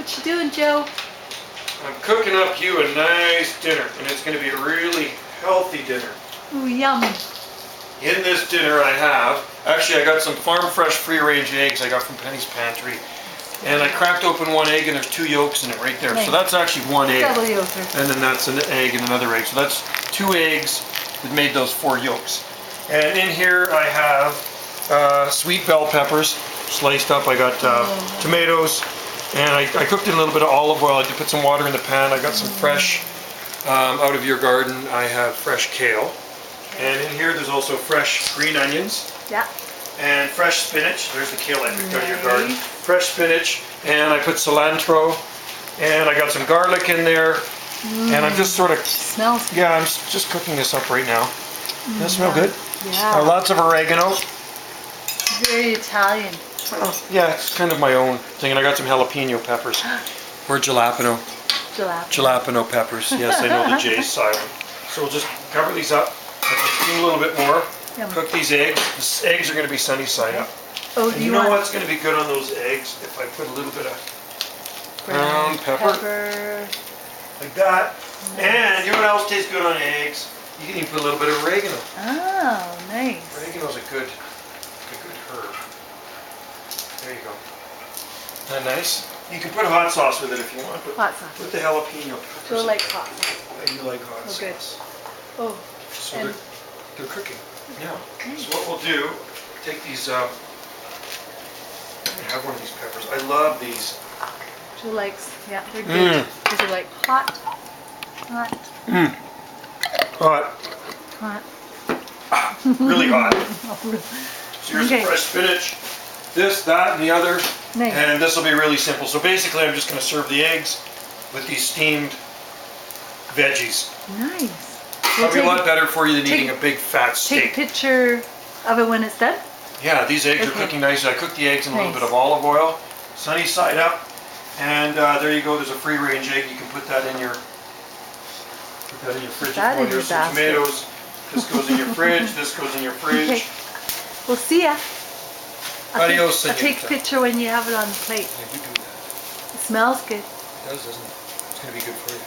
What you doing, Joe? I'm cooking up you a nice dinner, and it's going to be a really healthy dinner. Ooh, yum. In this dinner I have, actually I got some farm fresh free range eggs I got from Penny's Pantry. And I cracked open one egg and there's 2 yolks in it right there. Nice. So that's actually 1 egg. Double yolker. And then that's an egg and another egg. So that's 2 eggs that made those 4 yolks. And in here I have sweet bell peppers sliced up. I got tomatoes. And I cooked in a little bit of olive oil. I did put some water in the pan. I got some fresh, out of your garden, I have fresh kale. And in here there's also fresh green onions. Yeah. And fresh spinach. There's the kale I picked out of your garden. Fresh spinach. And I put cilantro. And I got some garlic in there. And I'm just sort of... Smells good. Yeah, I'm just cooking this up right now. Does that smell good? Yeah. Lots of oregano. Very Italian. Yeah, it's kind of my own thing. And I got some jalapeno peppers. Or jalapeno. Jalapeno peppers. Yes, I know the J's silent. So we'll just cover these up. A little bit more. Yum. Cook these eggs. The eggs are going to be sunny side up. Oh, And you know what's going to be good on those eggs? If I put a little bit of brown pepper. Like that. Nice. And you know what else tastes good on eggs? You can even put a little bit of oregano. Oh, nice. Oregano's a good herb. There you go. Isn't that nice? You can put hot sauce with it if you want. But Hot sauce. put the jalapeno peppers. Joe likes hot sauce. I do like hot sauce. Good. Oh. So And they're cooking. Yeah. So what we'll do, take these, I have one of these peppers. I love these. Joe likes, yeah, they're good. Because they're like hot. Really hot. So here's some fresh spinach. This, that, and the other. Nice. And this will be really simple. So basically I'm just going to serve the eggs with these steamed veggies. Nice. Probably a lot better for you than eating a big fat steak. Take a picture of it when it's done? Yeah, these eggs are cooking nicely. I cooked the eggs in a little bit of olive oil, sunny side up, and there you go. There's a free range egg. You can put that in your fridge. There's some tomatoes. This goes in your fridge. This goes in your fridge. Okay. We'll see ya. Adios, I'll take a picture when you have it on the plate. Yeah, you do that. It smells good. It does, doesn't it? It's going to be good for you.